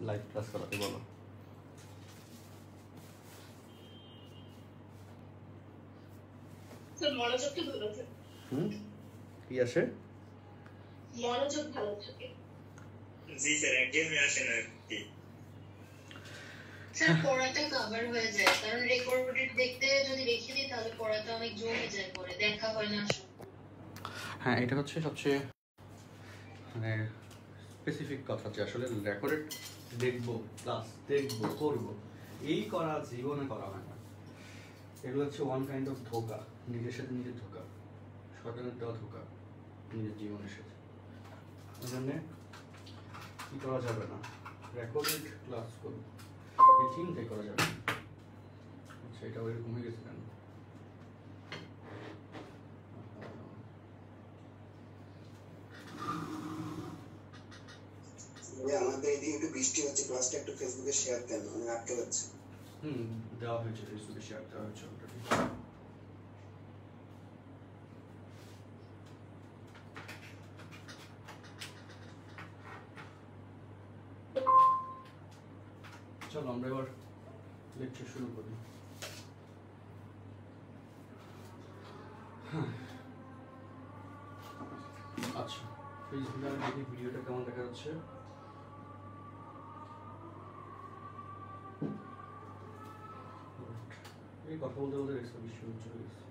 Live class করাতে বলো। মনোযোগটা ভালো থাকে। কি আসে? মনোযোগ ভালো থাকে। জি স্যার, একদমই আসে না কি স্যার পড়াটা কভার হয়ে যায়, কারণ রেকর্ডেড দেখতে যদি রেখে দিই তাহলে পড়াটা অনেক জমে যায়, পরে দেখা হয় না। হ্যাঁ, এটা হচ্ছে সবচেয়ে মানে স্পেসিফিক কথা, যে আসলে রেকর্ডেড দেখবো প্লাস দেখবো করবো, এই করা জীবনে করা হয় না। এগুলো হচ্ছে ওয়ান কাইন্ড অফ ধোকা, নিজের সাথে নিজের ধোকা, সরকারের দেওয়া ধোকা নিজের জীবনের সাথে। ওই জন্যে কী করা যাবে না, রেকর্ডেড ক্লাস করবো এই চিন্তাই করা যাবে না। আচ্ছা, এটা ওইরকম হয়ে গেছে কেন? আমাদের এদিকে একটু বৃষ্টি হচ্ছে, ক্লাসটা একটু ফেসবুকে শেয়ার দেন, আমি আটকে যাচ্ছে। দেওয়া হয়েছে, ফেসবুকে শেয়ার দেওয়া হয়েছে অলরেডি। চলো আমরা এবার লেকচার শুরু করি। আচ্ছা, ফেসবুকে আমি দেখি ভিডিওটা কেমন দেখা যাচ্ছে। এই কথা বলতে বলতে দেখছি বৃষ্টি চলে গেছে।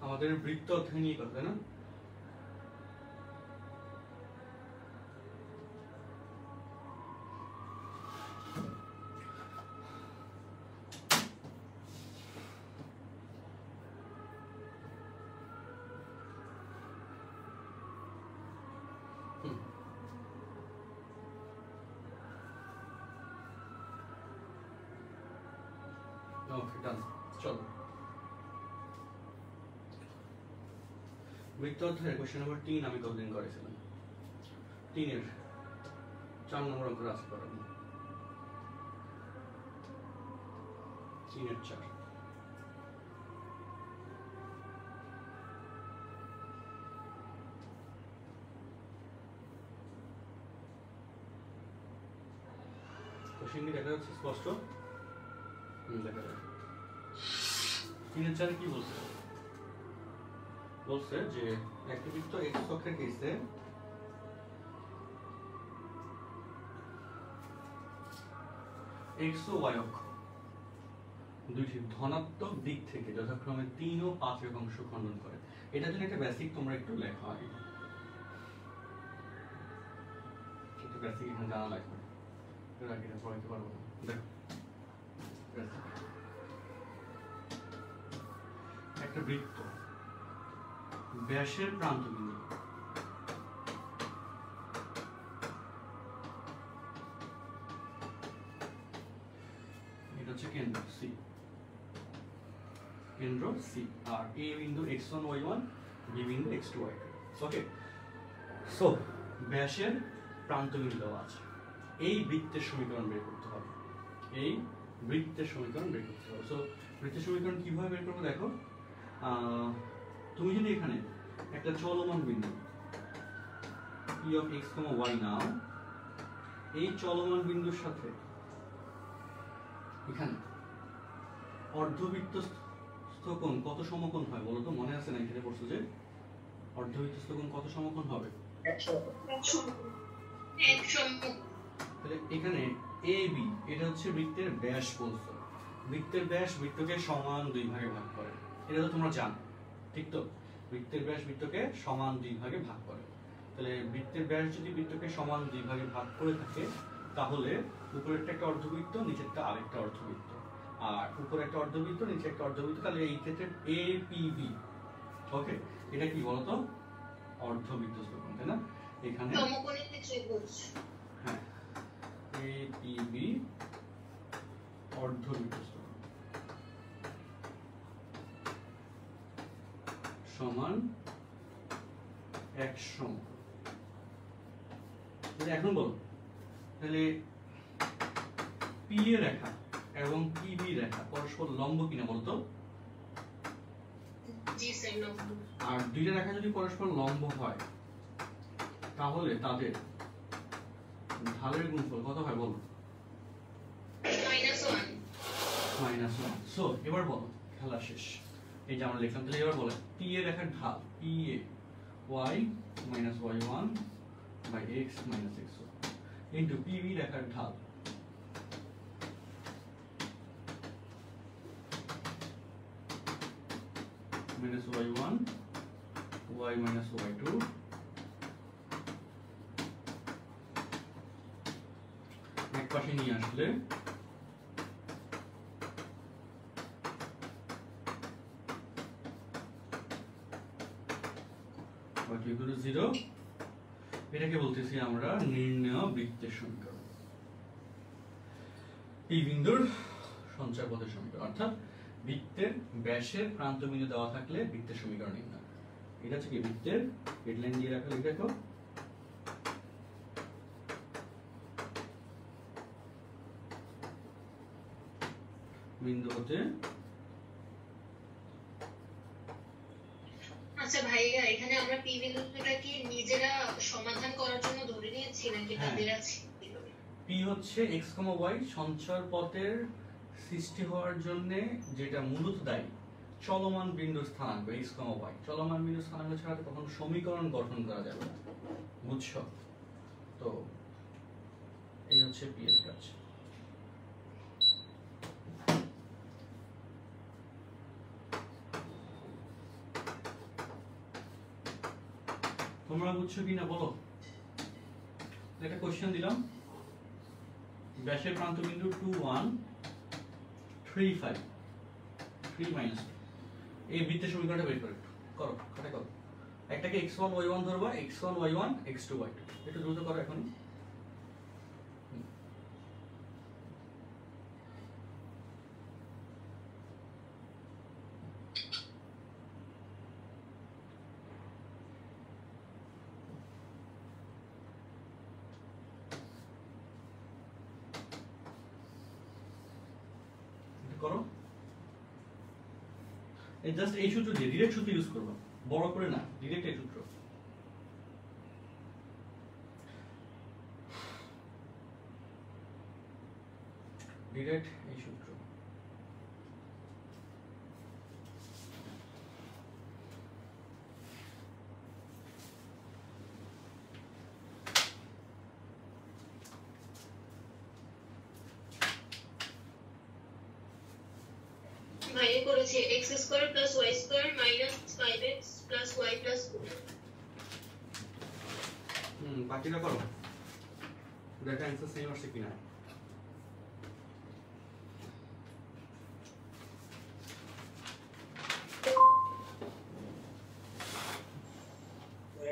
আমাদের বৃত্ত অধ্যায় নিয়ে কথা, তাই না? ওকে, ডান। চলো, বৃত্ত অধ্যায়ের কোশ্চেন নাম্বার 3 আমি কতদিন করেছিলাম? 3-এর 4 নম্বর অঙ্ক আছে করানো। 3-এর 4। কোশ্চেন কি দেখা যাচ্ছে স্পষ্ট? দেখা যাচ্ছে। 3-এর 4 কি বলছে? বলছে যে একটি বৃত্ত x অক্ষের কেসে x ও y অক্ষ দুইটি ধনাত্মক দিক থেকে যথাক্রমে 3 ও 5 একাংশ খণ্ডন করে। এটার জন্য একটা বেসিক তোমরা একটু লেখো আগে, একটু বেসিক এখানে জানা লাগবে, এর আগে এটা পড়াইতে পারবো না। দেখো, একটা বৃত্ত ব্যাসের প্রান্তবিন্দু এটা হচ্ছে কেন্দ্র সি, কেন্দ্র সি, আর এ বিন্দু x1 y1, বি বিন্দু x2 y2। ওকে, সো ব্যাসের প্রান্তবিন্দু দেওয়া আছে, এই বৃত্তের সমীকরণ বের করতে হবে, এই বৃত্তের সমীকরণ বের করতে হবে। সো বৃত্তের সমীকরণ কিভাবে বের করবো দেখো, তুমি যদি এখানে একটা চলমান বিন্দু p of x, y নাও, এই চলমান বিন্দুর সাথে এখানে অর্ধবৃত্তস্থ কোণ কত সমকোণ হয় বলো তো? মনে আছে না এখানে পড়ছো যে অর্ধবৃত্তস্থ কোণ কত সমকোণ হবে? 100। তাহলে এখানে AB এটা হচ্ছে বৃত্তের ব্যাস বলছো, বৃত্তের ব্যাস বৃত্তকে সমান 2 ভাগে ভাগ করে, এটা তো তোমরা জানো, ঠিক তো? বৃত্তের ব্যাস বৃত্তকে সমান 2 ভাগে ভাগ করে। তাহলে বৃত্তের ব্যাস যদি বৃত্তকে সমান 2 ভাগে ভাগ করে থাকে, তাহলে উপরেরটা একটা অর্ধবৃত্ত, নিচেরটা আরেকটা অর্ধবৃত্ত, আর উপরে একটা অর্ধবৃত্ত নিচে একটা অর্ধবৃত্ত, তাহলে এই ক্ষেত্রে APB, ওকে, এটা কি বলতো? অর্ধবৃত্তস্থ কোণ, তাই না? এখানে সমকোণের ক্ষেত্রে বলছি, হ্যাঁ, APB অর্ধবৃত্তস্থ কোণ সমান 1 সমকোণ। তাহলে এখন বলো, তাহলে পি এ রেখা এবং পিবি রেখা পরস্পর লম্ব কিনা বলতো? জি স্যার, লম্ব। আর দুইটা রেখা যদি পরস্পর লম্ব হয় তাহলে তাদের ঢালের গুণফল কত হয় বলো? -1। -1। সো এবার বলো, খেলা শেষ। এই যে আমরা লিখলাম, তাহলে এবার বলো পি এ রেখার ঢাল P A y -y1 x x1 into PB রেখার ঢাল -y1 y -y2 এক পাশে নিয়ে আসলে y 0। এটাকে বলতেছি আমরা নির্ণেয় বৃত্তের সমীকরণ, এই বিন্দুর সঞ্চার পথের সমীকরণ, অর্থাৎ বৃত্তের ব্যাসের প্রান্ত বিন্দু দেওয়া থাকলে বৃত্তের সমীকরণ নির্ণয়। এটা হচ্ছে কি বৃত্তের হেডলাইন দিয়ে রাখা, লিখে রাখো বিন্দু হতে। আচ্ছা ভাইয়া, এখানে আমরা পি বিন্দুটা কি নিজেরা সমাধান করার জন্য ধরে নিয়েছি নাকি হ্যাঁ। তাদের আছে? পি হচ্ছে x, y সঞ্চার পথের সৃষ্টি হওয়ার জন্য যেটা মূলত দায়ী চলমান বিন্দুর স্থানাঙ্ক x, y। চলমান বিন্দুর স্থানাঙ্ক ছাড়া তখন সমীকরণ গঠন করা যাবে না, বুঝছো? তো এই হচ্ছে পি এর কাজ। তোমরা বুঝছো কিনা বলো? একটা কোশ্চেন দিলাম, ব্যাসের প্রান্ত বিন্দু 2 1 3 5 3 - এই বৃত্তের সমীকরণটা বের করে করো, খাতা করো। একটাকে x1 y1 ধরবা, x1 y1 x2 y2। একটু দ্রুত করো এখন। করো, এই জাস্ট এই সূত্র দিয়ে ডিরেক্ট সূত্র ইউজ করবা, বড় করে না, ডিরেক্ট এই সূত্র। ডিরেক্ট এই সূত্র। ভাইয়া করেছে x² + y² - 5x + y + 4। বাকিটা করো, দেখা অ্যান্সার সেম আসছে কিনা।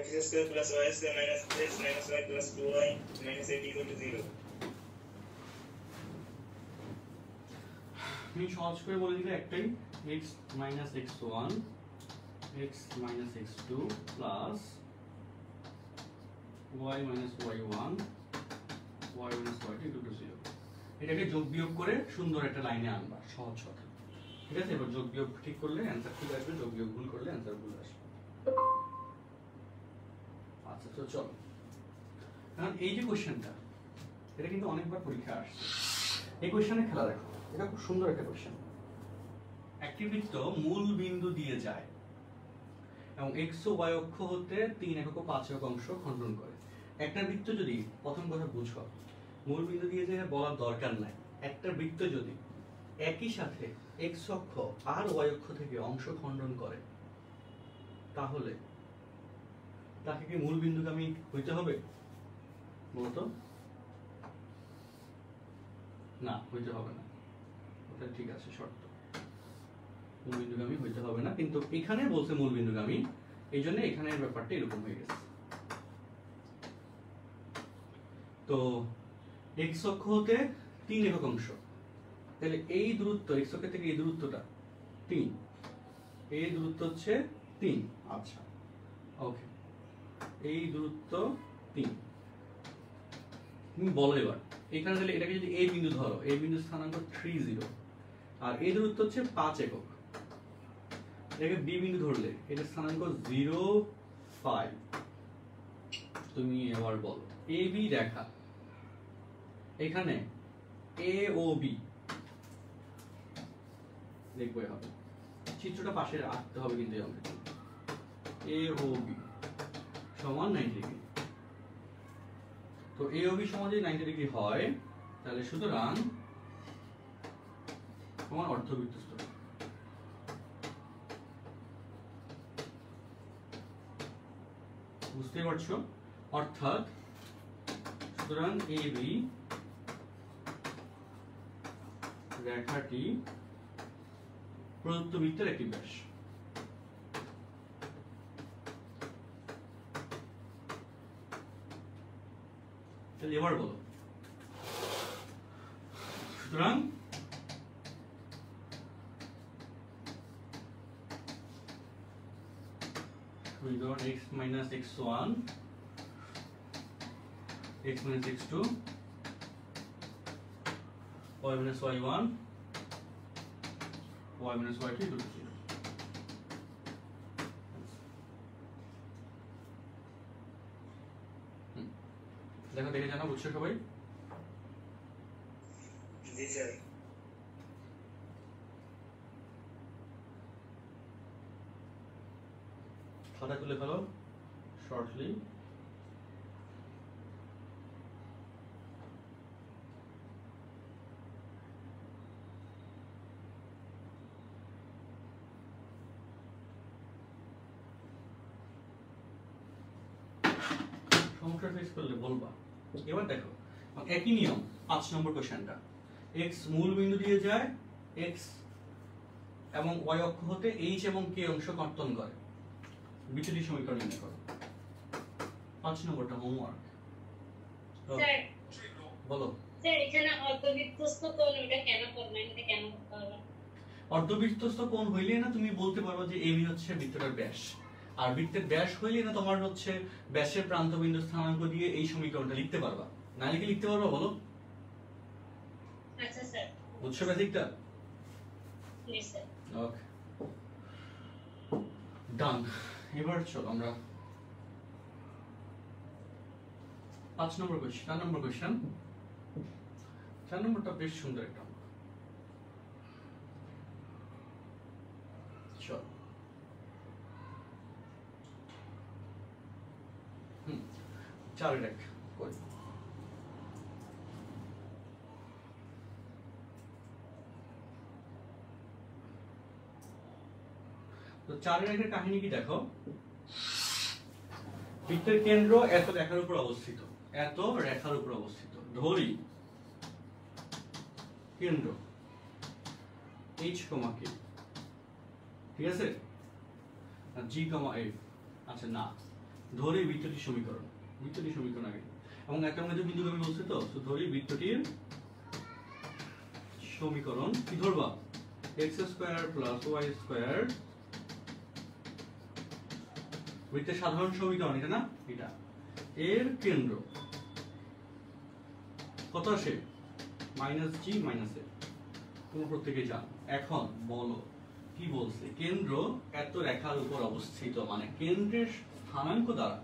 x² + y² - x - y + 2y - 8 = 0। আমি সহজ করে বলে দিলে একটাই, x - x1 x - x2 plus y - y1 y - y2 = 0। এটাকে যোগ বিয়োগ করে সুন্দর একটা লাইনে আনবা, সহজ কথা। ঠিক আছে, এবার যোগ বিয়োগ ঠিক করলে অ্যান্সার ঠিক আসবে, যোগ বিয়োগ ভুল করলে অ্যান্সার ভুল আসবে। আচ্ছা, তো চলো, কারণ এই যে কোশ্চেনটা, এটা কিন্তু অনেকবার পরীক্ষা আসছে। এই কোশ্চেনে খেলা দেখো, এটা খুব সুন্দর একটা কোশ্চেন। একটি বৃত্ত মূল বিন্দু দিয়ে যায় এবং x ও y অক্ষ হতে 3 একক ও 5 একক অংশ খণ্ডন করে। একটা বৃত্ত যদি, প্রথম কথা বুঝো, মূল বিন্দু দিয়ে যায় বলার দরকার নাই। একটা বৃত্ত যদি একই সাথে x অক্ষ আর y অক্ষ থেকে অংশ খণ্ডন করে তাহলে তাকে কি মূল বিন্দুগামী হইতে হবে বলতো? না, হইতে হবে না। ওটা ঠিক আছে, শর্ত মূল বিন্দুগামী হইতে হবে না, কিন্তু এখানে বলছে মূল বিন্দুগামী, এই জন্য এখানের ব্যাপারটা এরকম হয়ে গেছে। তো x অক্ষ হতে 3 একক অংশ, তাহলে এই দূরত্ব x অক্ষ থেকে এই দূরত্বটা 3, এই দূরত্ব হচ্ছে 3। আচ্ছা, ওকে, এই দূরত্ব 3। তুমি বলো এবার এখানে তাহলে এটাকে যদি a বিন্দু ধরো, a বিন্দু স্থানাঙ্ক 30 আর এই দূরত্ব হচ্ছে 5 একক, এটাকে b বিন্দু ধরলে এটা স্থানাঙ্ক 0 5। তুমি এবার বলো ab রেখা এখানে a ও b দেখবো হবে, চিত্রটা পাশে রাখতে হবে কিন্তু এই অঙ্কে a ও b সমান 90 ডিগ্রি। তো a ও b সমান যদি 90 ডিগ্রি হয় তাহলে সুতরাং সমান অর্ধবৃত্তস্থ। বুঝতে পারছো? অর্থাৎ সুতরাং AB রেখাটি প্রদত্ত বৃত্তের একটি ব্যাস। তাহলে এবার বলো, সুতরাং we got x minus x1, x minus x2, y minus y1, y minus y2 equal to 0. দেখো দেখে জানা, বুঝছো সবাই? জি স্যার। খাতা তুলে ফেলো শর্টলি। সমস্যা ফেস করলে বলবা। এবার দেখো একই নিয়ম 5 নম্বর কোশ্চেনটা, x মূল বিন্দু দিয়ে যায়, x এবং y অক্ষ হতে h এবং k অংশ কর্তন করে, বিচ্যুতি সমীকরণ নির্ণয় করো। 5 নম্বরটা হোমওয়ার্ক। স্যার বলো স্যার এখানে অর্ধবৃত্তস্থ কোণ ওটা কেন করবেন, এটা কেন করতে হবে? অর্ধবৃত্তস্থ কোণ হইলে না তুমি বলতে পারো যে AB হচ্ছে বৃত্তটার ব্যাস, আর বৃত্তের ব্যাস হইলে না তোমার হচ্ছে ব্যাসের প্রান্ত বিন্দু স্থানাঙ্ক দিয়ে এই সমীকরণটা লিখতে পারবা। না লিখে লিখতে পারবা? বলো। আচ্ছা স্যার। বুঝছো বেসিকটা? জি স্যার। ওকে ডান। এবার চলো আমরা 5 নম্বর কোশ্চেন, 4 নম্বর কোশ্চেন। 4 নম্বরটা বেশ সুন্দর একটা অঙ্ক। চলো চারের এক করি। তো চারের একের কাহিনী কি দেখো, বৃত্তের কেন্দ্র এত রেখার উপর অবস্থিত, এত রেখার উপর অবস্থিত, ধরি কেন্দ্র h, k, ঠিক আছে, আর g, f। আচ্ছা না, ধরি বৃত্তটির সমীকরণ, বৃত্তটির সমীকরণ আগে, এবং একটা মধ্যে বিন্দু আমি বলছি তো, ধরি বৃত্তটির সমীকরণ কি ধরবা, x square plus y square, বৃত্তের সাধারণ সমীকরণ এটা না, এটা এর কেন্দ্র কত আসে, -g - f। তোমরা প্রত্যেকে জানো। এখন বলো কি বলছে, কেন্দ্র এত রেখার উপর অবস্থিত, মানে কেন্দ্রের স্থানাঙ্ক দ্বারা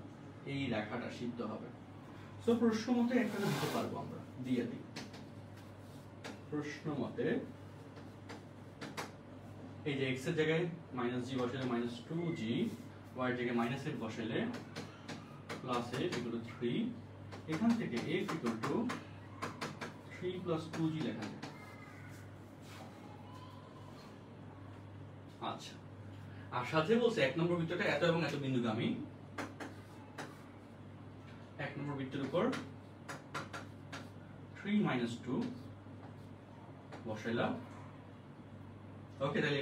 এই রেখাটা সিদ্ধ হবে। সো প্রশ্ন মতে একটা দিতে পারবো আমরা, দিয়ে দিই। প্রশ্ন মতে এই যে x এর জায়গায় -g বসালে -2g, y এর জায়গায় -f বসালে +f = 3, এখান থেকে f = 3 + 2g লেখা যায়। আচ্ছা, আর সাথে বলছে 1 নম্বর বৃত্তটা এত এবং এত বিন্দুগামী, 1 নম্বর বৃত্তের উপর 3 - 2 বসাইলাম। ওকে, তাহলে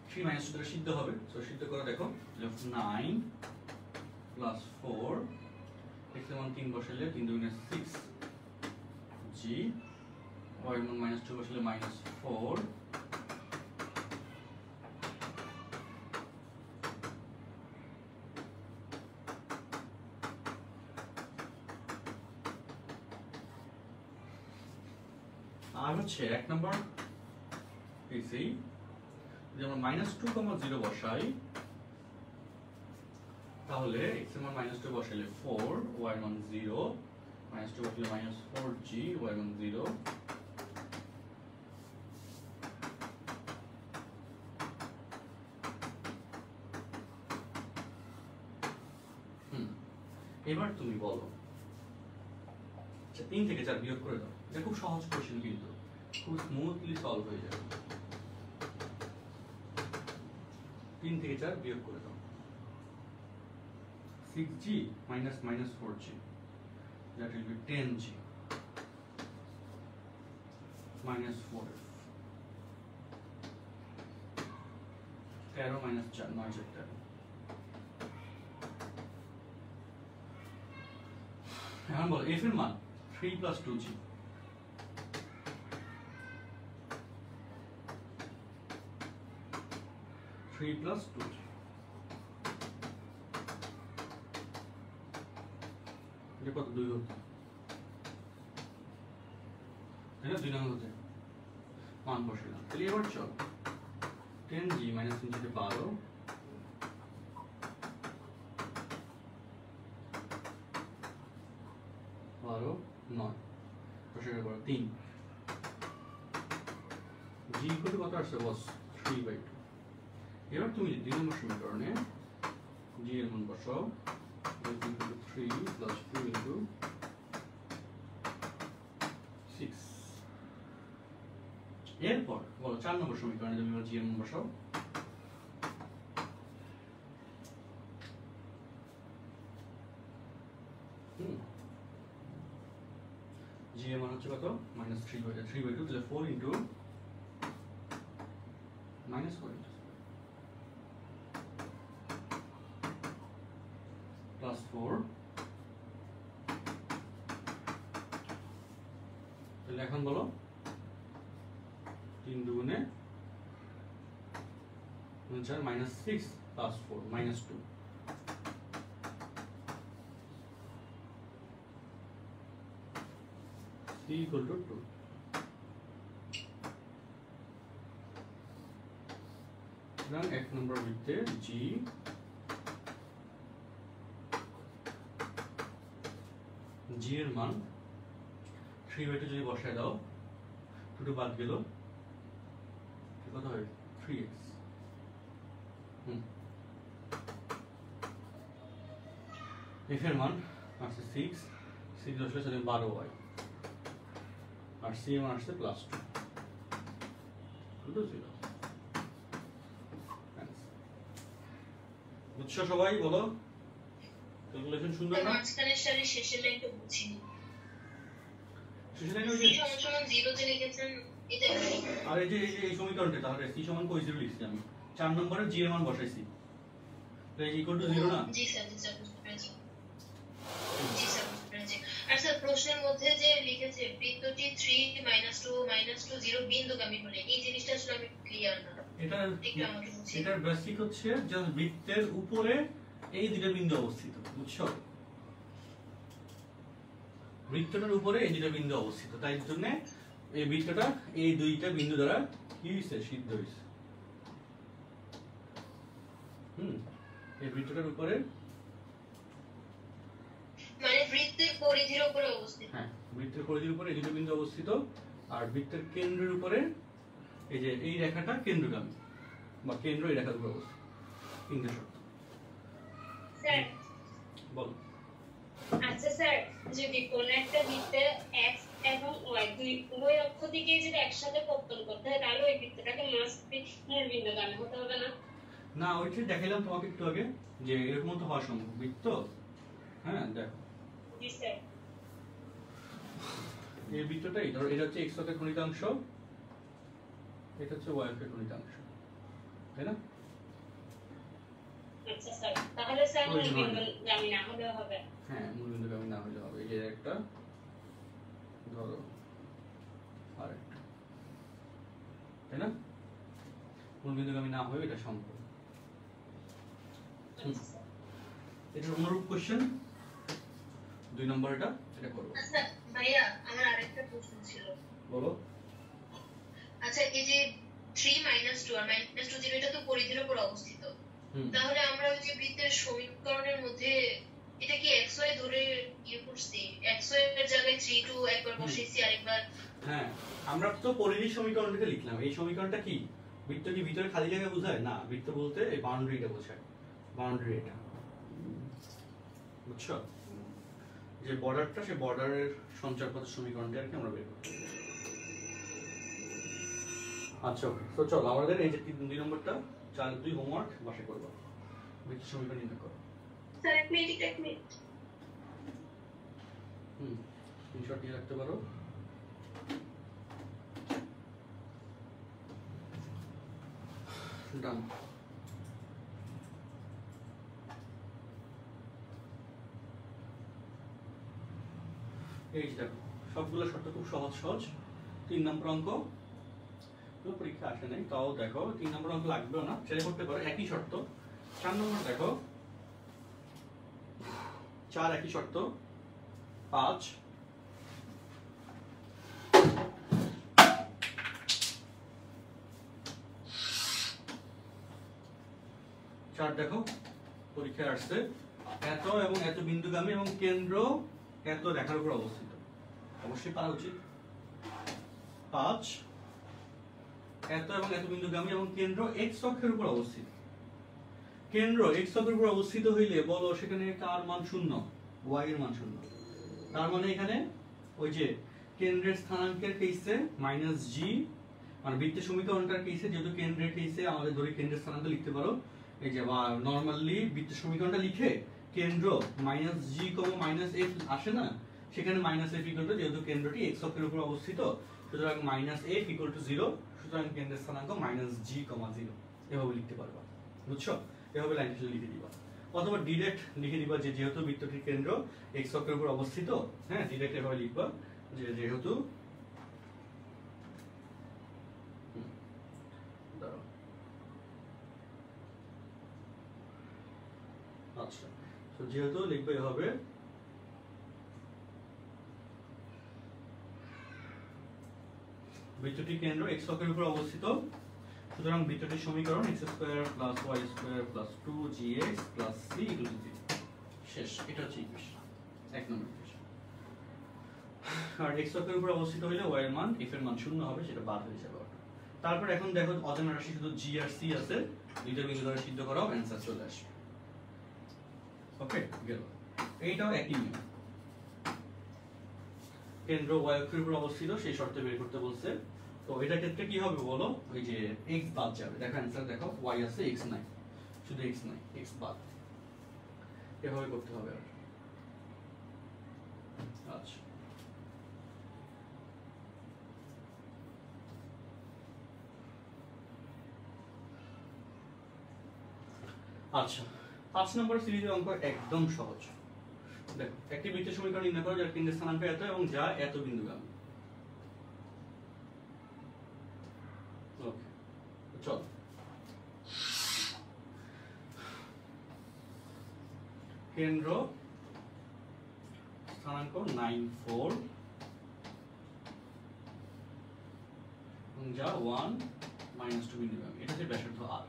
3 - 2 সিদ্ধ হবে। সো সিদ্ধ করে দেখো 9 + 4, x এর মান 3 বসাইলে 3 × 6 g, y এর মান -2 বসাইলে -4, আর হচ্ছে এক নাম্বার এই সেই যদি আমরা -2, 0 বসাই তাহলে x এর মান -2 বসাইলে 4, y এর মান 0, -2 বসাইলে -4g, y এর মান 0। এবার তুমি বলো, আচ্ছা 3 থেকে 4 বিয়োগ করে দাও। এটা খুব সহজ কোশ্চেন, কিন্তু খুব স্মুথলি সলভ হয়ে যাবে। 3 থেকে 4 বিয়োগ করে দাও। 6g minus 4g, that will be 10g minus 4f, 13 minus 4, 9 4 13। এখন বলো f এর মান 3 plus 2g, এটা কত? 2 হতো, তাই না? 2 নং হতে মান বসালাম। তাহলে এবার চল 10g minus 3 থেকে 12, 12 9 বসানোর পর 3 g কত কত আসছে? বস 3/2। এবার তুমি 2 নম্বর সমীকরণে g এর মান বসাও, 3 plus 2 into 6। এরপর বলো 4 নম্বর সমীকরণে তুমি g এর মান বসাও, g এর মান হচ্ছে কত? -3/2, তাহলে 4 into -4 into plus 4, তাহলে এখন বলো 3 দুগুণে 4 -6 plus 4 -2, c equal to 2। সুতরাং 1 নম্বর বৃত্তে g এর মান 3/2 যদি বসায় দাও, 2 বাদ গেল, কত হয়? 3x। f এর মান আসছে 6 বসলে সেটা 12y, আর c এর মান আসছে +2, 0। বুঝছো সবাই? বলো ক্যালকুলেশন সুন্দর না? মাঝখানের সারি শেষের লাইনটা বুঝিনি। শেষের লাইনে c সমান 0 তে লিখেছেন, এটা আর এই যে এই সমীকরণটা, তাহলে c সমান কই 0 লিখছি আমি, 4 নম্বরে g এর মান বসাইছি, তো এই ইকুয়াল টু 0 না? জি স্যার, বুঝতে পেরেছি। জি স্যার, বুঝতে পেরেছি। আর স্যার প্রশ্নের মধ্যে যে লিখেছে বৃত্তটি 3 -2 -2 0 বিন্দুগামী হলে, এই জিনিসটা আসলে আমি ক্লিয়ার না। এটার বেসিক হচ্ছে যে বৃত্তের উপরে এই দুটো বিন্দু অবস্থিত, বুঝছো? বৃত্তটার উপরে এই দুটো বিন্দু অবস্থিত, তাই জন্য এই বৃত্তটা এই দুইটা বিন্দু দ্বারা কি হইছে? সিদ্ধ হইছে। এই বৃত্তটার উপরে, মানে বৃত্তের পরিধির উপরে অবস্থিত। হ্যাঁ, বৃত্তের পরিধির উপরে এই দুটো বিন্দু অবস্থিত, আর বৃত্তের কেন্দ্রের উপরে এই যে এই রেখাটা কেন্দ্রগামী, বা কেন্দ্র এই রেখার উপরে অবস্থিত। তিনটে শর্ত। স্যার বলো। আচ্ছা স্যার, যদি কোন একটা বৃত্তে x এবং y দুই উভয় অক্ষ থেকে যদি একসাথে পত্তন করতে হয়, তাহলে ওই বৃত্তটাকে মূল বিন্দুগামী হতে হবে না? না, ওইটাই দেখাইলাম তোমাকে একটু আগে, যে এরকম তো হওয়া সম্ভব বৃত্ত। হ্যাঁ দেখো, জি স্যার। এই বৃত্তটাই ধরো, এটা হচ্ছে x অক্ষের গুণিতাংশ, এটা হচ্ছে y অক্ষের গুণিতাংশ, তাই না? আচ্ছা স্যার, তাহলে স্যার মূল বিন্দুগামী না হলে হবে? হ্যাঁ, মূল বিন্দুগামী না হলে হবে। এই যে একটা ধরো, আরেকটা, তাই না? মূল বিন্দুগামী না হয়ে এটা সম্ভব। এটার অনুরূপ কোশ্চেন 2 নম্বর, এটা করব। আচ্ছা ভাইয়া, আমার আরেকটা প্রশ্ন ছিল। বলো। আচ্ছা এই যে 3 - 2 আর -2 0 এটা তো পরিধির উপর অবস্থিত, তাহলে আমরা ওই যে বৃত্তের সমীকরণের মধ্যে এটা কি xy ধরে ইয়ে করছি, xy এর জায়গায় 3 2 একবার বসাইছি আরেকবার। হ্যাঁ, আমরা তো পরিধির সমীকরণটাকে লিখলাম। এই সমীকরণটা কি বৃত্ত কি ভিতরে খালি জায়গা বোঝায় না, বৃত্ত বলতে এই বাউন্ডারিটা বোঝায়, বাউন্ডারি এটা, বুঝছো? যে বর্ডারটা, সেই বর্ডারের সঞ্চারপথের সমীকরণটা আর কি আমরা বের করতে। আচ্ছা ওকে, তো চলো আমাদের এই যে 2 নম্বরটা 4 2 হোমওয়ার্ক বাসা করব। বৃত্ত সমীকরণ নির্ণয় করো। স্যার এক মিনিট স্ক্রিনশট দিয়ে রাখতে পারো। ডান। এই যে দেখো সবগুলো শর্ত খুব সহজ সহজ। 3 নম্বর অঙ্ক তো পরীক্ষা আসে নাই, তাও দেখো 3 নম্বর অঙ্ক লাগবেও না, ছেড়ে করতে পারো, একই শর্ত। 4 নম্বর দেখো 4 একই শর্ত, 5 4 দেখো পরীক্ষায় আসছে এত এবং এত বিন্দুগামী এবং কেন্দ্র এত রেখার উপর অবস্থিত, অবশ্যই পারা উচিত। 5 এত এবং এত বিন্দুগামী এবং কেন্দ্র x অক্ষের উপর অবস্থিত। কেন্দ্র x অক্ষের উপর অবস্থিত হইলে বলো সেখানে কার মান শূন্য, y এর মান শূন্য। তার মানে এখানে ওই যে কেন্দ্রের স্থানাঙ্কের কেসে -g, মানে বৃত্তের সমীকরণটার কেসে যেহেতু কেন্দ্রের কেসে আমাদের ধরে কেন্দ্রের স্থানাঙ্ক লিখতে পারো, এই যে নরমালি বৃত্তের সমীকরণটা লিখে কেন্দ্র -g, -f আসে না, সেখানে -f যেহেতু কেন্দ্রটি x অক্ষের উপর অবস্থিত, সুতরাং -f = 0, সুতরাং কেন্দ্রের স্থানাঙ্ক -g, 0 এভাবে লিখতে পারবা, বুঝছো? এভাবে লাইন লিখে দিবা, অথবা ডাইরেক্ট লিখে দিবা যে যেহেতু বৃত্তটির কেন্দ্র x অক্ষের উপর অবস্থিত, হ্যাঁ ডাইরেক্ট এভাবে লিখবা যে যেহেতু আচ্ছা তো যেহেতু লিখবে এভাবে বৃত্তটির কেন্দ্র x অক্ষের উপর অবস্থিত, সুতরাং বৃত্তটির সমীকরণ x² + y² + 2gx + c = 0। শেষ, এটা হচ্ছে ইকুয়েশন 1 নম্বর ইকুয়েশন। আর x অক্ষের উপর অবস্থিত হলে y এর মান f এর মান 0 হবে, সেটা বাদ হয়ে যাবে। তারপর এখন দেখো অজানা রাশি শুধু g আর c আছে, দুইটা বিন্দু ধরে সিদ্ধ করাও অ্যানসার চলে আসবে। ওকে গেল, এইটাও একই নিয়ম। কেন্দ্র y অক্ষের উপর অবস্থিত, সেই শর্তে বের করতে বলছে। তো এটার ক্ষেত্রে কি হবে বলো, ওই যে x বাদ যাবে। দেখো অ্যানসার দেখো y আছে, x নাই, শুধু x নাই, x বাদ, এভাবে করতে হবে। আর আচ্ছা আচ্ছা 5 নম্বর সিরিজের অঙ্ক একদম সহজ। দেখো একটি বৃত্তের সমীকরণ নির্ণয় করো যার কেন্দ্রের স্থানাঙ্ক এত এবং যা এত বিন্দুগামী। ওকে চল, কেন্দ্র স্থানাঙ্ক 9 4 এবং যা 1 - 2 বিন্দুগামী, এটা হচ্ছে ব্যাসার্ধ r।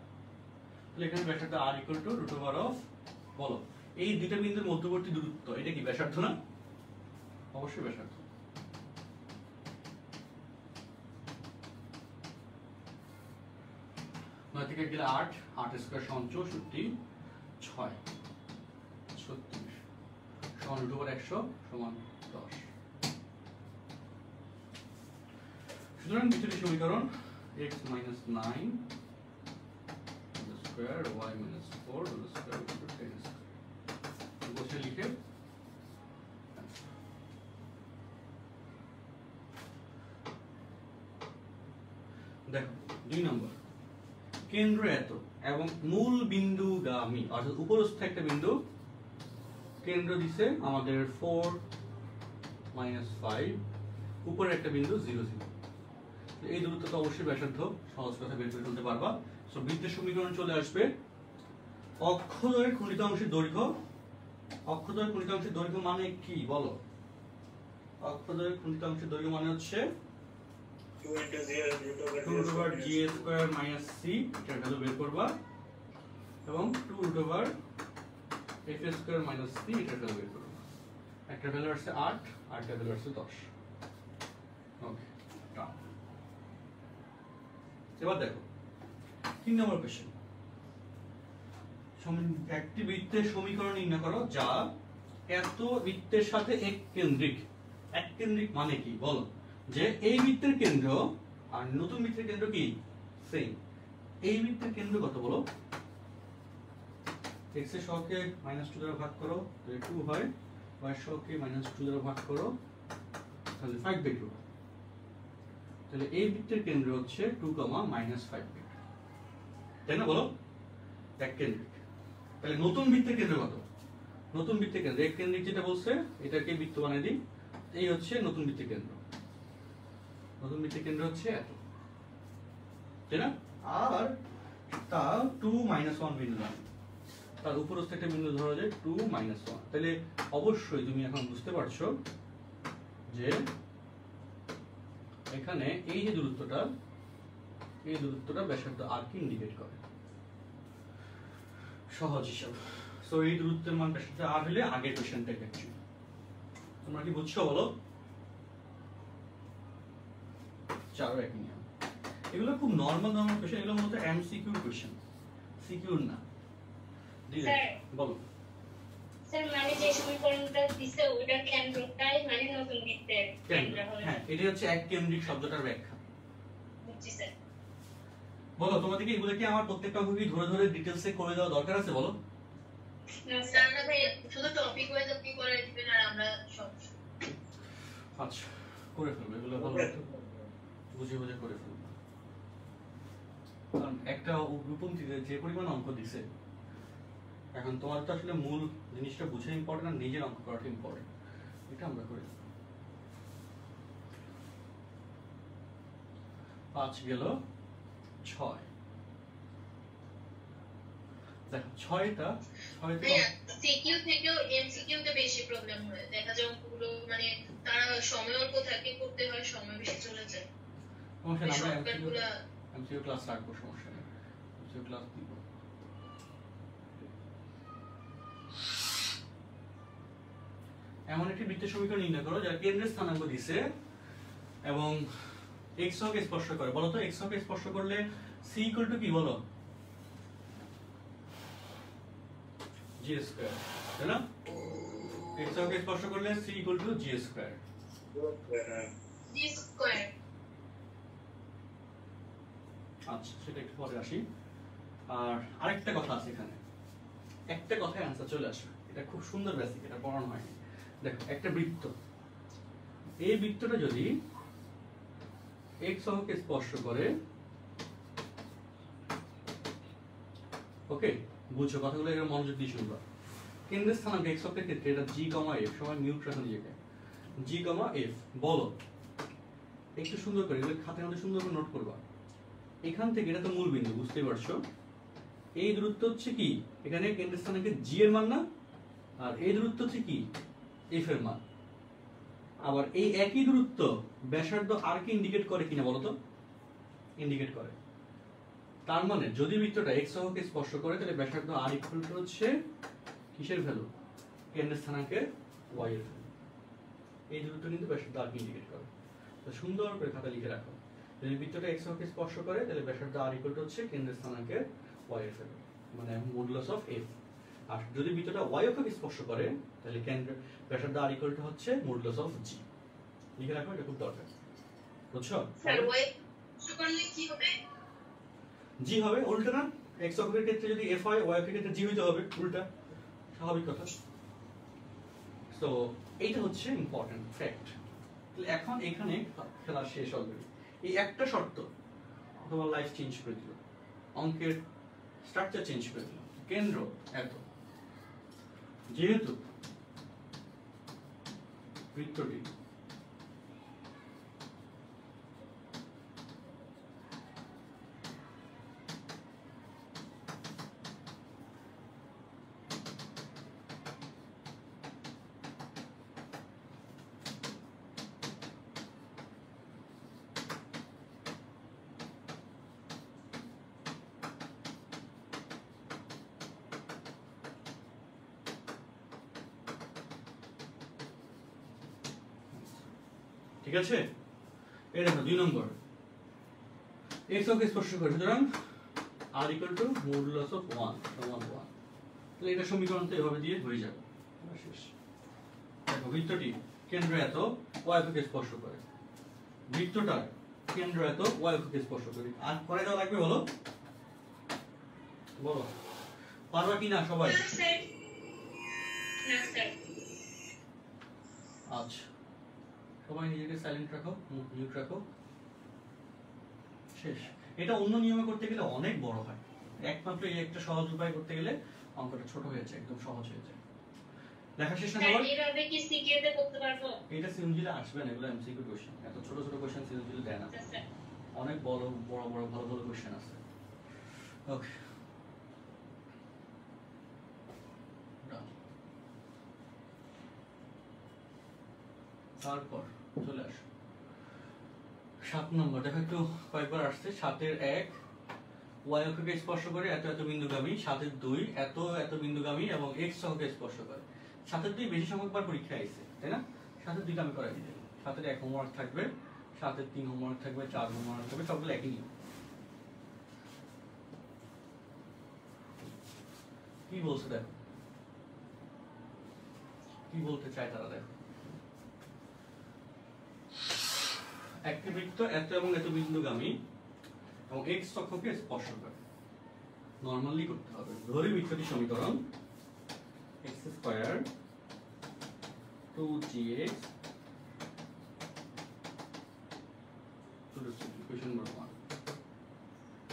তাহলে এখানে ব্যাসার্ধ r = √, বলো এই দুইটা বিন্দুর মধ্যবর্তী দূরত্ব এটা কি ব্যাসার্ধ না? অবশ্যই ব্যাসার্ধ। নয় থেকে গেলে 8, 8² = 64, 6 36 সমান √100 সমান 10। সুতরাং বৃত্তটির সমীকরণ x - 9 square y - 4 square = 10 বসে লিখে দেখো 2 নম্বর, কেন্দ্র এত এবং মূল বিন্দুগামী অর্থাৎ উপরস্থ একটা বিন্দু, কেন্দ্র দিছে আমাদের 4 - 5, উপরে একটা বিন্দু 0 0। এই দূরত্ব তো অবশ্যই ব্যাসার্ধ, সহজ কথা বের করে ফেলতে পারবা। সো বৃত্তের সমীকরণ চলে আসবে অক্ষদ্বয়ের খণ্ডিত অংশের দৈর্ঘ্য। অক্ষদ্বয়ের খণ্ডিত অংশের দৈর্ঘ্য মানে কি বলো? অক্ষদ্বয়ের খণ্ডিত অংশের দৈর্ঘ্য মানে হচ্ছে 2 into 0 root over 2 root over g square minus c এটার ভ্যালু বের করবা এবং 2 root over f square minus c এটার ভ্যালু বের করবা একটা ভ্যালু আসছে 8 আর একটা ভ্যালু আসছে 10 ওকে ডান এবার দেখো 3 নম্বর কোশ্চেন একটি বৃত্তের সমীকরণ নির্ণয় করো যা এত বৃত্তের সাথে এক কেন্দ্রিক মানে কি বলো যে এই বৃত্তের কেন্দ্র আর নতুন বৃত্তের কেন্দ্র কি সেম এই বৃত্তের কেন্দ্র কত বলো x এর সহগকে -2 দ্বারা ভাগ করো তাহলে 2 হয় y এর সহগকে -2 দ্বারা ভাগ করো তাহলে 5/2 তাহলে এই বৃত্তের কেন্দ্র হচ্ছে 2, -5/2 তাই না বলো এক কেন্দ্রিক তাহলে নতুন বৃত্তের কেন্দ্র কত নতুন বৃত্তের কেন্দ্র এক কেন্দ্রিক যেটা বলছে এটাকে বৃত্ত বানাই দিই এই হচ্ছে নতুন বৃত্তের কেন্দ্র হচ্ছে এত তাই না আর তা 2 -1 বিন্দু দাও তার উপরস্থ একটা বিন্দু ধরা যায় 2 -1 তাহলে অবশ্যই তুমি এখন বুঝতে পারছো যে এখানে এই যে দূরত্বটা ব্যাসার্ধ r কে ইন্ডিকেট করে সহজ হিসাব সো এই দূরত্বের মান ব্যাসার্ধ r হলে আগের কোশ্চেনটা অ্যাকচুয়ালি তোমরা কি বুঝছো বলো চারো এক নিয়ম এগুলো খুব নরমাল কোশ্চেন এগুলো মূলত এমসিকিউ কোশ্চেন সিকিউ না বলো স্যার মানে যে সমীকরণটা দিছে ওটা কেন্দ্রটাই মানে নতুন বৃত্তের কেন্দ্র হবে হ্যাঁ এটা হচ্ছে এক কেন্দ্রিক শব্দটার ব্যাখ্যা বুঝছি স্যার বলো তোমাদের কি এগুলো কি আমার প্রত্যেকটা অঙ্ক কি ধরে ডিটেইলসে করে দেওয়া দরকার আছে বলো না স্যার না ভাই শুধু টপিক ওয়াইজ আপনি করে দিবেন আর আমরা সব আচ্ছা করে ফেলবো এগুলো ভালো বুঝে করে ফেলবো কারণ একটা রূপন্তীতে যে পরিমাণ অঙ্ক দিছে এখন তোমার তো আসলে মূল জিনিসটা বুঝে ইম্পর্টেন্ট আর নিজের অঙ্ক করাটা ইম্পর্টেন্ট এটা আমরা করে দেব 5 গেল 6 দেখো 6টা সিকিউ থেকেও এমসিকিউ তে বেশি প্রবলেম হয় দেখা যায় অঙ্কগুলো মানে তারা সময় অল্প থাকে করতে হয় সময় বেশি চলে যায় সমস্যা না আমরা শর্টকাটগুলো এমসিকিউ ক্লাস রাখবো সমস্যা নেই এমসিকিউ ক্লাস দিব এমন একটি বৃত্তের সমীকরণ নির্ণয় করো যার কেন্দ্রের স্থানাঙ্ক দিছে এবং x অক্ষকে স্পর্শ করে বলো তো x অক্ষকে স্পর্শ করলে c কি বলো g স্কয়ার তাই না x অক্ষকে স্পর্শ করলে c g স্কয়ার জি স্কয়ার আচ্ছা সেটা একটু পরে আসি আর আরেকটা কথা আছে এখানে একটা কথায় आंसर চলে আসবে এটা খুব সুন্দর বেসিক এটা পড়ানো হয়নি দেখো একটা বৃত্ত এই বৃত্তটা যদি x অক্ষকে স্পর্শ করে ওকে বুঝছো কথাগুলো এর মনোযোগ দিয়ে শুনবা কেন্দ্রের স্থানাঙ্ক x অক্ষের ক্ষেত্রে এটা g, f সবাই মিউট রাখুন নিজেকে g, f বলো একটু সুন্দর করে এগুলো খাতার মধ্যে সুন্দর করে নোট করবা এখান থেকে এটা তো মূল বিন্দু বুঝতেই পারছো এই দূরত্ব হচ্ছে কি এখানে কেন্দ্রের স্থানাঙ্কে g এর মান না আর এই দূরত্ব হচ্ছে কি f এর মান আবার এই একই দূরত্ব ব্যাসার্ধ r কে ইন্ডিকেট করে কিনা বলো তো ইন্ডিকেট করে তার মানে যদি বৃত্তটা x অক্ষকে স্পর্শ করে তাহলে ব্যাসার্ধ r ইকুয়াল টু হচ্ছে কিসের ভ্যালু কেন্দ্রের স্থানাঙ্কের y এর ভ্যালু এই দূরত্ব কিন্তু ব্যাসার্ধ r কে ইন্ডিকেট করে তো সুন্দর করে খাতা লিখে রাখো যদি বৃত্তটা x অক্ষকে স্পর্শ করে তাহলে ব্যাসার্ধ r ইকুয়াল টু হচ্ছে কেন্দ্রের স্থানাঙ্কের y এর ভ্যালু মানে মডুলাস অফ f আর যদি বৃত্তটা y অক্ষকে স্পর্শ করে তাহলে কেন্দ্র ব্যাসার্ধ r ইকুয়াল টু হচ্ছে মডুলাস অফ g লিখে রাখো এটা খুব দরকার বুঝছো স্যার ওয়াই করলে কি হবে জি হবে উল্টা না x অক্ষের ক্ষেত্রে যদি f হয় y অক্ষের ক্ষেত্রে g হইতে হবে উল্টা স্বাভাবিক কথা সো এইটা হচ্ছে ইম্পর্টেন্ট ফ্যাক্ট তাহলে এখন এখানে খেলা শেষ অলরেডি এই একটা শর্ত তোমার লাইফ চেঞ্জ করে দিল অঙ্কের স্ট্রাকচার চেঞ্জ করে দিল কেন্দ্র এত যেহেতু বৃত্তটি ঠিক আছে? এই দেখো 2 নম্বর x অক্ষকে স্পর্শ করে, সুতরাং r equal to modulus of 1 সমান 1। তাহলে এটা সমীকরণ তো এভাবে দিয়ে হয়ে যাবে। শেষ। দেখো বৃত্তটি কেন্দ্র এত y অক্ষকে স্পর্শ করে, বৃত্তটার কেন্দ্র এত y অক্ষকে স্পর্শ করে। আর করে দেওয়া লাগবে বলো, বলো পারবা কি না সবাই? না স্যার, না স্যার। আচ্ছা সবাই নিজেকে সাইলেন্ট রাখো, মিউট রাখো। শেষ। এটা অন্য নিয়মে করতে গেলে অনেক বড় হয়, একমাত্র এই একটা সহজ উপায় করতে গেলে অঙ্কটা ছোট হয়ে যায়, একদম সহজ হয়ে যায়। লেখা শেষ না স্যার সবার? এইভাবে কি সিকিউ তে করতে পারবো? এটা সিএমজিলে আসবে না, এগুলো এমসিকিউ কোশ্চেন। এত ছোট ছোট কোশ্চেন সিএমজিলে দেয় না, আচ্ছা স্যার। অনেক বড় বড় বড় ভালো ভালো কোশ্চেন আছে। ওকে তারপর চলে আসো 7 নম্বর। দেখো একটু কয়েকবার আসছে। 7-এর 1 y অক্ষকে স্পর্শ করে এত এত বিন্দুগামী, 7-এর 2 এত এত বিন্দুগামী এবং x অক্ষকে স্পর্শ করে। 7-এর 2 বেশি সংখ্যকবার পরীক্ষা আইছে, তাই না? 7-এর 2 আমি করাই দিই। 7-এর 1 হোমওয়ার্ক থাকবে, 7-এর 3 হোমওয়ার্ক থাকবে, 4 হোমওয়ার্ক থাকবে, সবগুলো একই নিয়ম। কি বলছে দেখো, কি বলতে চায় তারা দেখো। একটি বৃত্ত এত এবং এত বিন্দুগামী এবং x অক্ষকে স্পর্শ করে। নরমালি করতে হবে। ধরি বৃত্তটি সমীকরণ x² 2gx ইকুয়েশন নম্বর 1।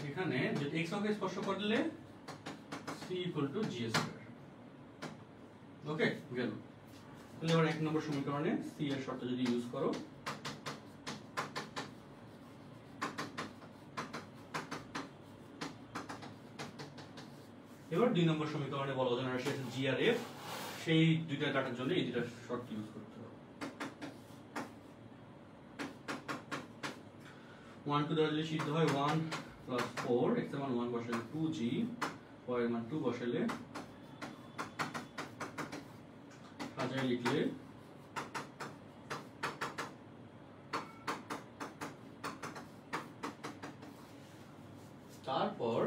এখানে যদি x অক্ষকে স্পর্শ করলে c = g²। ওকে গেল। তাহলে এবার 1 নম্বর সমীকরণে c এর শর্ত যদি ইউজ করো, এবার 2 নম্বর সমীকরণে বলা যায় রাশি আছে জি আর এফ, সেই দুইটা ডাটার জন্য এই দুইটা শর্ত ইউজ করতে হবে। 1 2 দ্বারা যদি সিদ্ধ হয় 1 + 4, x এর মান 1 বসালে 2g, y এর মান 2 বসালে সাজায় লিখলে তারপর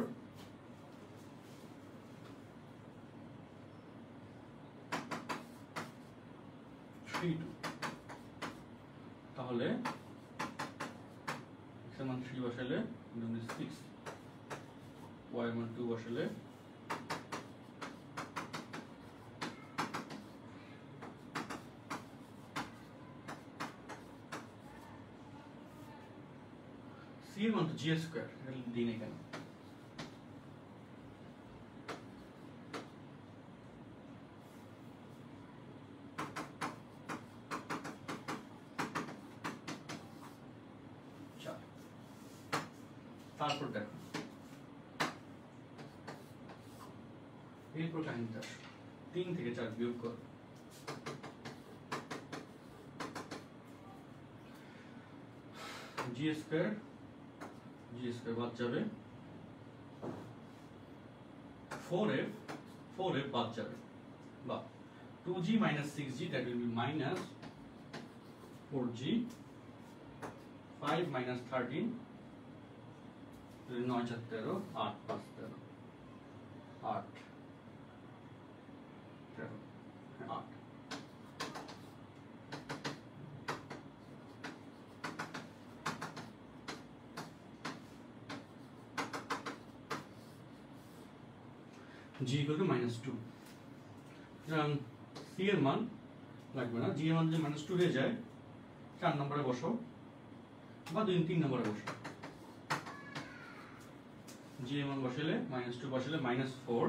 তাহলে x এর মান 3 বসালে 6, y এর মান 2 বসালে c এর মান তো g² এটা দিই না কেন? তারপর দেখো এরপর কাহিনীটা আসো। 3 থেকে 4 বিয়োগ কর, g² বাদ যাবে, 4f বাদ যাবে, বা 2g - 6g that will be -4g, 5 - 13 9 4 13, 8 5 13, 8 13 8। g = -2। সুতরাং c এর মান লাগবে না, g এর মান যদি -2 হয়ে যায় 4 নম্বরে বসো বা 3 নম্বরে বসো। g এর মান বসালে -2 বসালে -4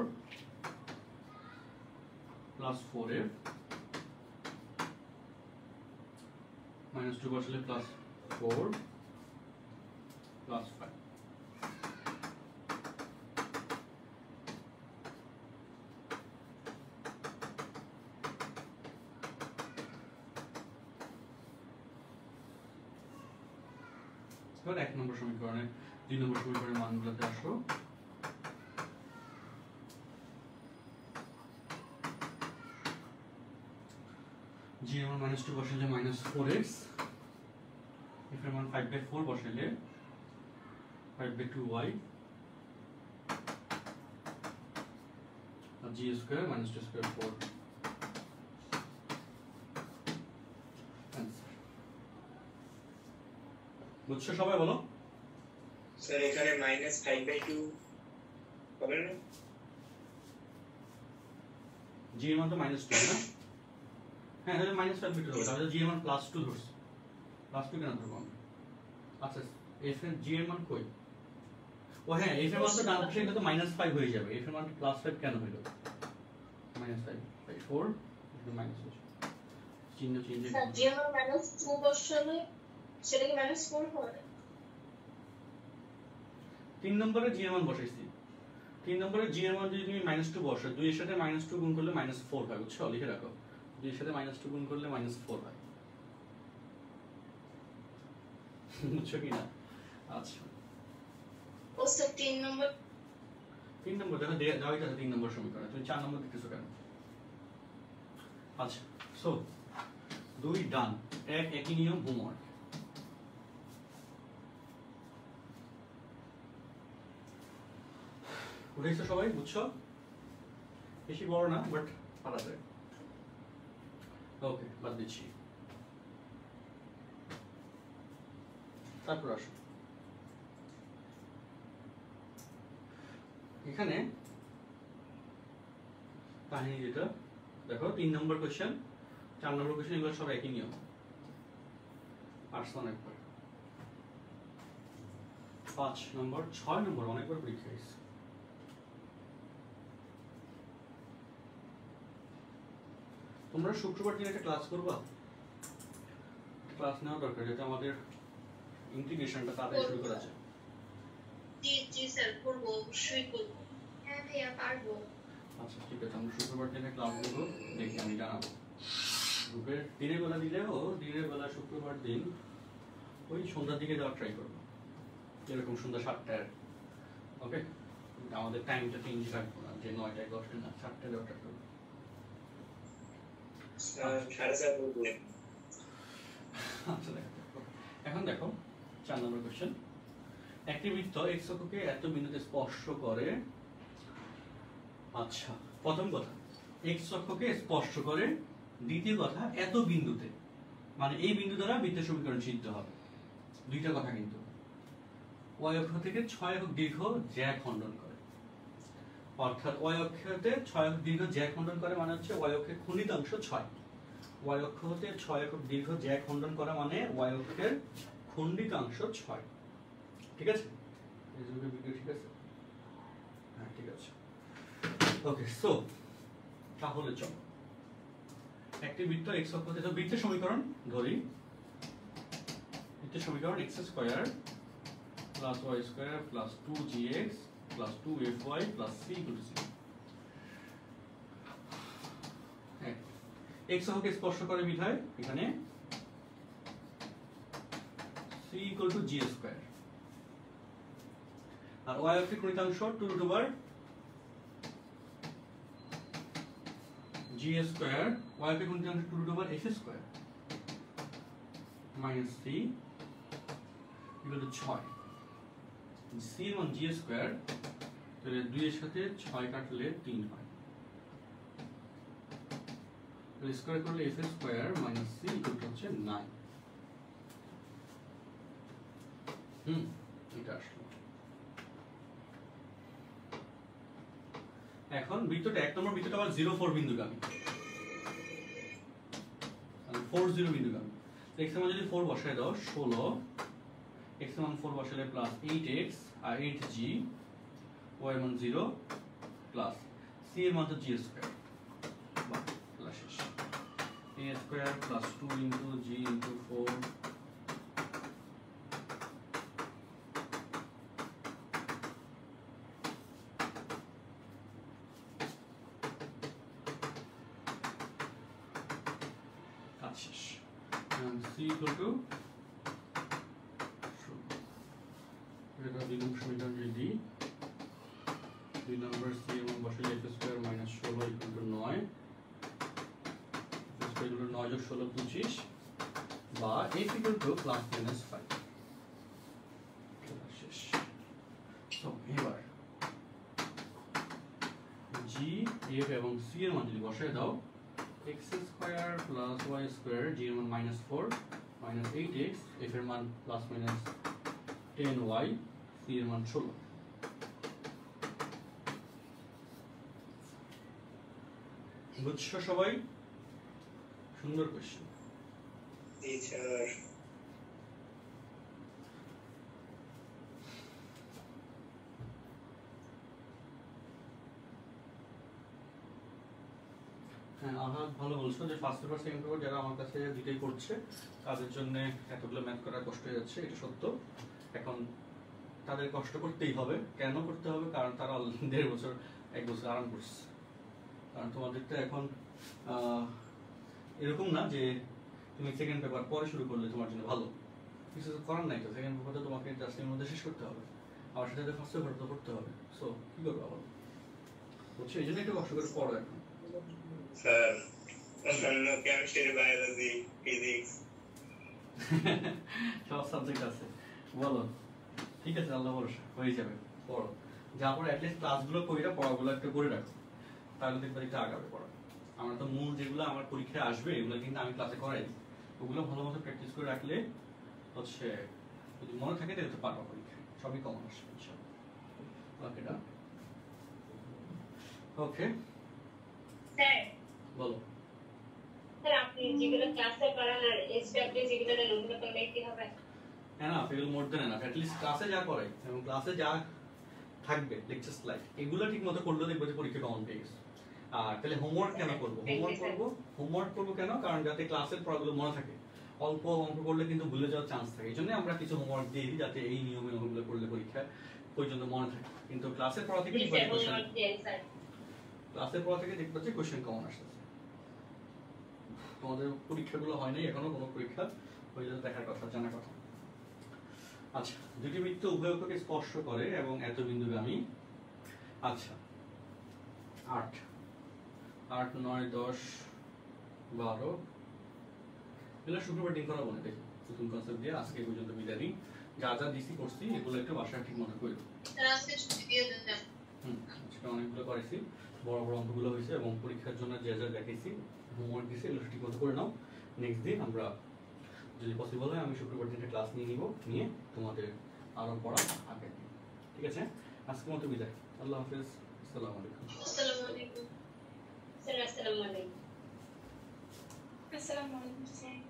+ 4f, -2 বসালে +4 + 5। এবার 1 নম্বর সমীকরণে 2 নম্বর সমীকরণের মানগুলোতে আসো। g এর মান -2 বসালে -4x, f এর মান 5/4 বসাইলে 5/2y আর g square minus 2 square 4 answer বুঝছো সবাই বলো স্যার এখানে -5/2 হবে না g এর মান তো -2 না হ্যাঁ তাহলে -5/2 হবে তাহলে g এর মান +2 ধরছি +2 কেন ধরবো আমরা আচ্ছা f এর g এর মান কই ও হ্যাঁ f এর মান তো ডান পাশে এটা তো -5 হয়ে যাবে f এর মান +5 কেন হলো -5/4 এটা মাইনাস হয়ে যাবে চিহ্ন চেঞ্জ স্যার জি আমার -2 বসালে সেটা কি -4 হবে 3 নম্বরে g এর মান বসাইছি 3 নম্বরে g এর মান যদি তুমি -2 বসাও 2 এর সাথে -2 গুণ করলে -4 হয় বুঝছো লিখে রাখো 2 এর সাথে -2 গুণ করলে -4 হয় বুঝছো কি না আচ্ছা ও স্যার 3 নম্বর দেখো দাও এটা 3 নম্বর সমীকরণ তুমি 4 নম্বর দেখতেছো কেন আচ্ছা সো 2 ডান একই নিয়ম হোমওয়ার্ক উঠেছো সবাই বুঝছো বেশি বড় না বাট পারা যায় ওকে বাদ দিচ্ছি তারপর আসো এখানে কাহিনী যেটা দেখো 3 নম্বর কোশ্চেন 4 নম্বর কোশ্চেন এগুলো সব একই নিয়ম পার্সন একবার 5 নম্বর 6 নম্বর অনেকবার পরীক্ষা হয়েছে তোমরা শুক্রবার দিন একটা ক্লাস করবা ক্লাস নেওয়া দরকার যাতে আমাদের ইন্টিগ্রেশনটা তাড়াতাড়ি শুরু করা যায় জি স্যার করব অবশ্যই করব হ্যাঁ ভাইয়া পারবো আচ্ছা ঠিক আছে আমরা শুক্রবার দিনে ক্লাস নেব দেখি আমি জানাবো গ্রুপে দিনের বেলা দিলেও দিনের বেলা শুক্রবার দিন ওই সন্ধ্যার দিকে যাওয়ার ট্রাই করবো এরকম সন্ধ্যা 7টায় ওকে আমাদের টাইমটা চেঞ্জ রাখবো না যে 9টায় 10টায় না 7টায় যাওয়ার ট্রাই করবো সাড়ে বলবো আচ্ছা দেখো এখন দেখো 4 নম্বর কোশ্চেন একটি বৃত্ত x অক্ষকে এত বিন্দুতে স্পর্শ করে আচ্ছা প্রথম কথা x অক্ষকে স্পর্শ করে দ্বিতীয় কথা এত বিন্দুতে মানে এই বিন্দু দ্বারা বৃত্তের সমীকরণ সিদ্ধ হবে দুইটা কথা কিন্তু y অক্ষ থেকে 6 একক দীর্ঘ জ্যা খণ্ডন করে অর্থাৎ y অক্ষতে 6 একক দীর্ঘ জ্যা খণ্ডন করে মানে হচ্ছে y অক্ষের খণ্ডিতাংশ 6 y অক্ষ হতে 6 একক দীর্ঘ জ্যা খণ্ডন করা মানে y অক্ষের খণ্ডিতাংশ 6 ঠিক আছে এই যুগে ভিডিও ঠিক আছে হ্যাঁ ঠিক আছে ওকে সো তাহলে চলো একটি বৃত্ত x অক্ষতে তো বৃত্তের সমীকরণ ধরি বৃত্তের সমীকরণ x square plus y square plus 2gx plus 2fy plus c equal to 0 হ্যাঁ x অক্ষকে স্পর্শ করে বিধায় এখানে c equal to g square আর y অক্ষের খণ্ডিতাংশ 2√g স্কয়ার y অক্ষের খণ্ডিতাংশ 2√f square minus c equal to 6 c মান g স্কয়ার তাহলে 2 এর সাথে 6 কাটলে 3 হয় তাহলে স্কয়ার করলে f square minus c equal two হচ্ছে 9 এটা আসলো এখন বৃত্তটা এক নম্বর বৃত্তটা আবার 04 বিন্দুগামী মানে 40 বিন্দুগামী x এর মান যদি 4 বসায় দাও 16 x এর মান 4 বসালে প্লাস 8x আর 8g y এর মান 0 প্লাস c এর মান তো g স্কয়ার বাহ প্লাস শেষ a square plus 2 into g into 4 c equal to এটা দুই নম্বর সমীকরণ যদি দুই নম্বর c এবং বসালে f square minus 16 equal to 9 f square equal to 9 যোগ 16 25 বা f equal to plus minus 5 শেষ। তো এবার g f এবং c এর মান যদি বসায় দাও x square plus y square, g এর মান -4 -8x, f এর মান প্লাস মাইনাস 10y, c এর মান 16। বুঝছো সবাই? সুন্দর কোশ্চেন। জি স্যার। হ্যাঁ, আহাদ ভালো বলছো যে ফার্স্ট পেপার সেকেন্ড পেপার যারা আমার কাছে দুইটাই করছে তাদের জন্য এতগুলো ম্যাথ করা কষ্ট হয়ে যাচ্ছে, এটা সত্য। এখন তাদের কষ্ট করতেই হবে। কেন করতে হবে? কারণ তারা 1.5 বছর 1 বছর আরাম করছে। কারণ তোমাদেরটা এখন এরকম না যে তুমি সেকেন্ড পেপার পরে শুরু করলে তোমার জন্য ভালো, কিছু করার নাই। তো সেকেন্ড পেপারটা তোমাকে জাস্ট এর মধ্যে শেষ করতে হবে, আবার সেটাতে ফার্স্ট পেপার তো করতে হবে। সো কি করবো আবার, বুঝছো? এই জন্য একটু কষ্ট করে পড়ো এখন। স্যার অন্যান্য কেমিস্ট্রি, বায়োলজি, ফিজিক্স সব সাবজেক্ট আছে, বলো। ঠিক আছে, আল্লাহ ভরসা হয়ে যাবে, পড়ো। যা পড়ো অ্যাটলিস্ট ক্লাসগুলো কইরা পড়াগুলো একটু করে রাখো, তাহলে দেখবে একটু আগাবে পড়া। আমরা তো মূল যেগুলো আমার পরীক্ষায় আসবে এগুলো কিন্তু আমি ক্লাসে করাই দিই, ওগুলো ভালো মতো প্র্যাকটিস করে রাখলে হচ্ছে যদি মনে থাকে তাহলে তো পারবা পরীক্ষায়, সবই কমন আসবে ইনশাআল্লাহ। ওকে, ডান। ওকে, স্যার বলো। স্যার আপনি যেগুলো ক্লাসে পড়ান আর এসডব্লিউ যেগুলো দেন ওগুলো করলে কি হবে? হ্যাঁ, না ফেল মোর দেন না, অ্যাটলিস্ট ক্লাসে যা করাই এবং ক্লাসে যা থাকবে লেকচার স্লাইড এগুলো ঠিক মতো করলে দেখবে যে পরীক্ষা কমন পেয়ে গেছে। আর তাহলে হোমওয়ার্ক কেন করবো? হোমওয়ার্ক করবো কেন? কারণ যাতে ক্লাসের পড়াগুলো মনে থাকে। অল্প অঙ্ক করলে কিন্তু ভুলে যাওয়ার চান্স থাকে, এই জন্য আমরা কিছু হোমওয়ার্ক দিয়ে দিই যাতে এই নিয়মে অঙ্কগুলো করলে পরীক্ষায় পর্যন্ত মনে থাকে। কিন্তু ক্লাসের পড়া থেকে ক্লাসের পড়া থেকে দেখবে যে কোশ্চেন কমন আসতেছে। তোমাদের পরীক্ষাগুলো হয় নাই এখনো, কোনো পরীক্ষা হয়ে যাতে দেখার কথা, জানার কথা। আচ্ছা, দুটি বৃত্ত উভয় অক্ষকে স্পর্শ করে এবং এত বিন্দুগামী। আচ্ছা, 8 8 9 10 12 এগুলো শুক্রবার দিন করা বলে দেখি নতুন কনসেপ্ট দিয়ে। আজকে এই পর্যন্ত বিদায় দিই। যা যা ডিসি করছি এগুলো একটু বাসায় ঠিক মতো করে। স্যার আজকে ছুটি দিয়ে দেন। আজকে অনেকগুলো করেছি, বড় বড় অঙ্কগুলো হয়েছে এবং পরীক্ষার জন্য যা যা দেখেছি হোমওয়ার্ক দিয়েছি এগুলো ঠিক মতো করে নাও। নেক্সট দিন আমরা যদি পসিবল হয় আমি শুক্রবার দিনটা ক্লাস নিয়ে নিব, নিয়ে তোমাদের আরো পড়া আগে। ঠিক আছে, আজকের মতো বিদায়। আল্লাহ হাফেজ, আসসালামু আলাইকুম। আসসালামু আলাইকুম। স্যার আসসালামু আলাইকুম। আসসালামু আলাইকুম স্যার।